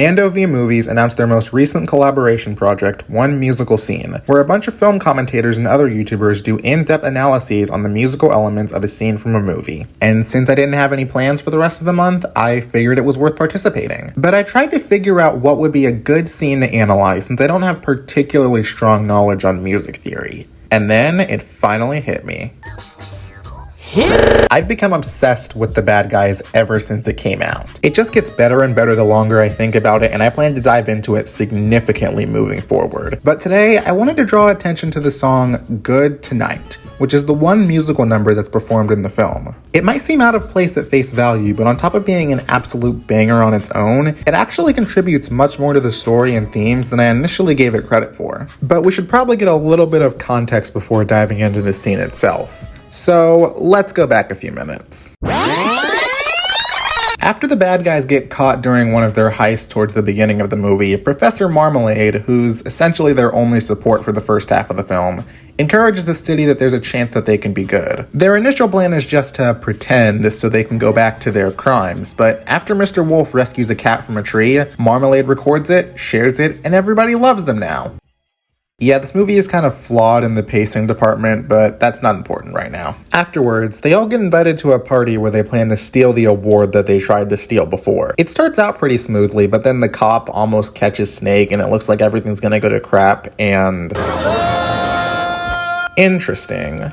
Nando v Movies announced their most recent collaboration project, One Musical Scene, where a bunch of film commentators and other YouTubers do in-depth analyses on the musical elements of a scene from a movie. And since I didn't have any plans for the rest of the month, I figured it was worth participating. But I tried to figure out what would be a good scene to analyze since I don't have particularly strong knowledge on music theory. And then it finally hit me. I've become obsessed with The Bad Guys ever since it came out. It just gets better and better the longer I think about it, and I plan to dive into it significantly moving forward. But today, I wanted to draw attention to the song Good Tonight, which is the one musical number that's performed in the film. It might seem out of place at face value, but on top of being an absolute banger on its own, it actually contributes much more to the story and themes than I initially gave it credit for. But we should probably get a little bit of context before diving into the scene itself. So let's go back a few minutes. After the bad guys get caught during one of their heists towards the beginning of the movie, Professor Marmalade, who's essentially their only support for the first half of the film, encourages the city that there's a chance that they can be good. Their initial plan is just to pretend so they can go back to their crimes, but after Mr. Wolf rescues a cat from a tree, Marmalade records it, shares it, and everybody loves them now. Yeah, this movie is kind of flawed in the pacing department, but that's not important right now. Afterwards, they all get invited to a party where they plan to steal the award that they tried to steal before. It starts out pretty smoothly, but then the cop almost catches Snake and it looks like everything's gonna go to crap, and... Interesting.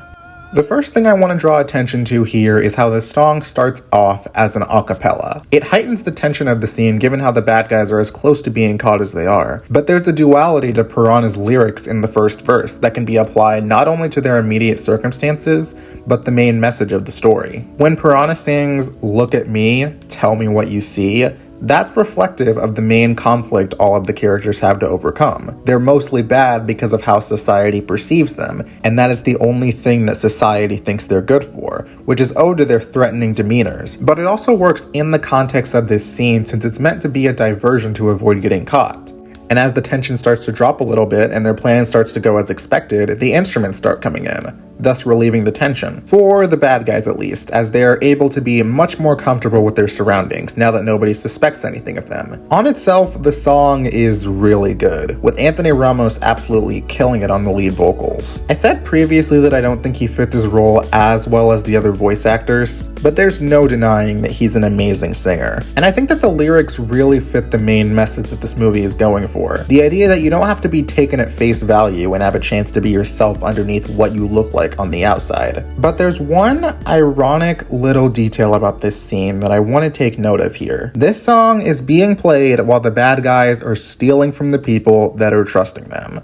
The first thing I want to draw attention to here is how this song starts off as an a cappella. It heightens the tension of the scene given how the bad guys are as close to being caught as they are. But there's a duality to Piranha's lyrics in the first verse that can be applied not only to their immediate circumstances, but the main message of the story. When Piranha sings, "Look at me, tell me what you see," that's reflective of the main conflict all of the characters have to overcome. They're mostly bad because of how society perceives them, and that is the only thing that society thinks they're good for, which is owed to their threatening demeanors. But it also works in the context of this scene since it's meant to be a diversion to avoid getting caught. And as the tension starts to drop a little bit and their plan starts to go as expected, the instruments start coming in, thus relieving the tension. For the bad guys at least, as they are able to be much more comfortable with their surroundings now that nobody suspects anything of them. On itself, the song is really good, with Anthony Ramos absolutely killing it on the lead vocals. I said previously that I don't think he fits his role as well as the other voice actors, but there's no denying that he's an amazing singer. And I think that the lyrics really fit the main message that this movie is going for. The idea that you don't have to be taken at face value and have a chance to be yourself underneath what you look like on the outside. But there's one ironic little detail about this scene that I want to take note of here. This song is being played while the bad guys are stealing from the people that are trusting them.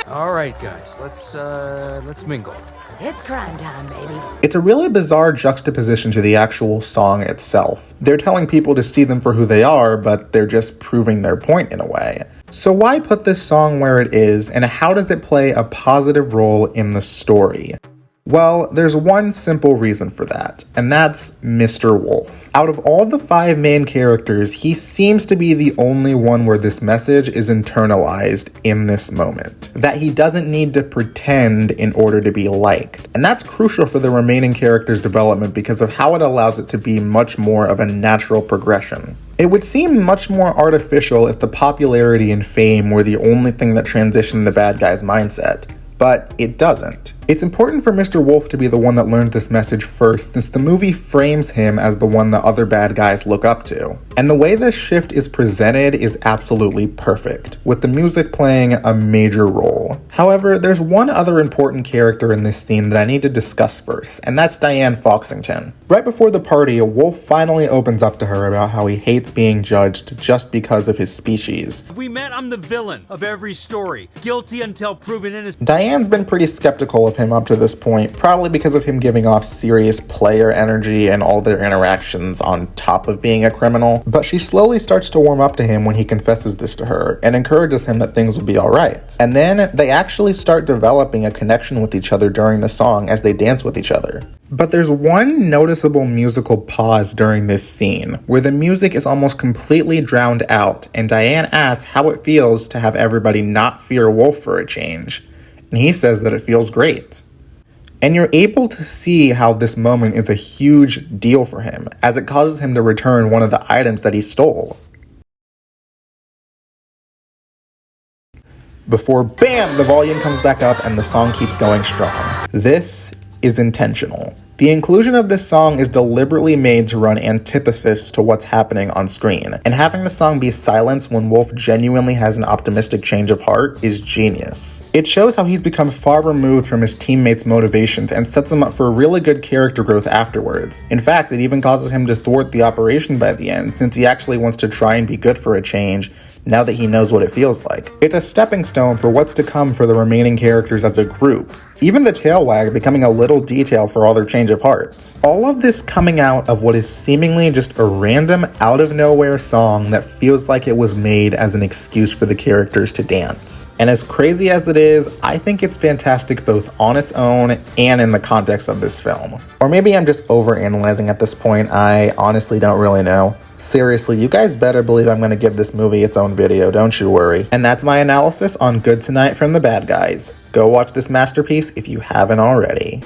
All right, guys, let's mingle. It's crime time, baby. It's a really bizarre juxtaposition to the actual song itself. They're telling people to see them for who they are, but they're just proving their point in a way. So why put this song where it is, and how does it play a positive role in the story? Well, there's one simple reason for that, and that's Mr. Wolf. Out of all the 5 main characters, he seems to be the only one where this message is internalized in this moment. That he doesn't need to pretend in order to be liked. And that's crucial for the remaining characters' development because of how it allows it to be much more of a natural progression. It would seem much more artificial if the popularity and fame were the only thing that transitioned the bad guy's mindset. But it doesn't. It's important for Mr. Wolf to be the one that learns this message first, since the movie frames him as the one that other bad guys look up to. And the way this shift is presented is absolutely perfect, with the music playing a major role. However, there's one other important character in this scene that I need to discuss first, and that's Diane Foxington. Right before the party, Wolf finally opens up to her about how he hates being judged just because of his species. If we met, I'm the villain of every story. Guilty until proven innocent. Diane's been pretty skeptical of him up to this point, probably because of him giving off serious player energy and all their interactions on top of being a criminal, but she slowly starts to warm up to him when he confesses this to her and encourages him that things will be alright. And then they actually start developing a connection with each other during the song as they dance with each other. But there's one noticeable musical pause during this scene, where the music is almost completely drowned out, and Diane asks how it feels to have everybody not fear Wolf for a change. And he says that it feels great. And you're able to see how this moment is a huge deal for him, as it causes him to return one of the items that he stole. Before, bam, the volume comes back up and the song keeps going strong. This is intentional. The inclusion of this song is deliberately made to run antithesis to what's happening on screen, and having the song be silenced when Wolf genuinely has an optimistic change of heart is genius. It shows how he's become far removed from his teammates' motivations and sets him up for really good character growth afterwards. In fact, it even causes him to thwart the operation by the end, since he actually wants to try and be good for a change, now that he knows what it feels like. It's a stepping stone for what's to come for the remaining characters as a group. Even the tail wag becoming a little detail for all their change of hearts. All of this coming out of what is seemingly just a random out-of-nowhere song that feels like it was made as an excuse for the characters to dance. And as crazy as it is, I think it's fantastic both on its own and in the context of this film. Or maybe I'm just overanalyzing at this point, I honestly don't really know. Seriously, you guys better believe I'm going to give this movie its own video, don't you worry. And that's my analysis on Good Tonight from the Bad Guys. Go watch this masterpiece if you haven't already.